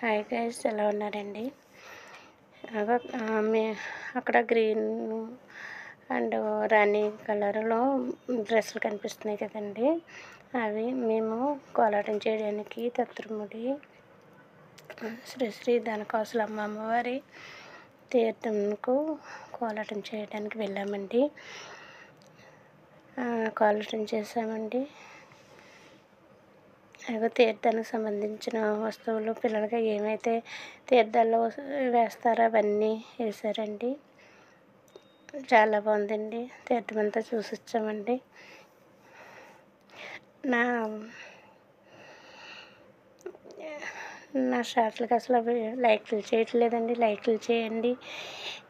Hi guys, ఎలా ఉన్నారండి? అగో మే అక్కడ గ్రీన్ అండ్ రాణి కలర్లో డ్రెస్సులు కనిపిస్తున్నాయి కదండి. అవి మేము కోలాటం చేయడానికి తత్రముడి శ్రీ శ్రీ ధనకాసులమ్మ అమ్మవారి తీర్థంకు కోలాటం చేయడానికి వెళ్ళామండి. కోలాటం చేసామండి. అవి తీర్థానికి సంబంధించిన వస్తువులు, పిల్లలకి ఏమైతే తీర్థాల్లో వేస్తారో అవన్నీ వేశారండి. చాలా బాగుందండి. తీర్థం అంతా చూసి వచ్చామండి. నా షార్ట్లకి అసలు లైక్లు చేయట్లేదండి. లైక్లు చేయండి.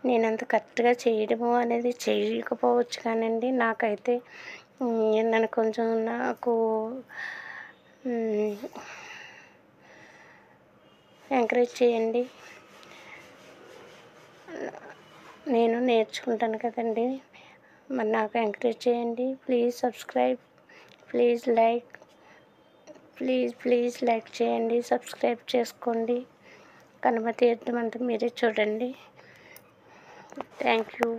నేను అంత కరెక్ట్గా చేయడము అనేది చేయకపోవచ్చు కానండి, నాకైతే నన్ను కొంచెం నాకు ఎంకరేజ్ చేయండి. నేను నేర్చుకుంటాను కదండి, మరి నాకు ఎంకరేజ్ చేయండి. Please subscribe, please like, please like చేయండి, సబ్స్క్రైబ్ చేసుకోండి. కనుమ తీర్థం అంతా మీరే చూడండి. Thank you.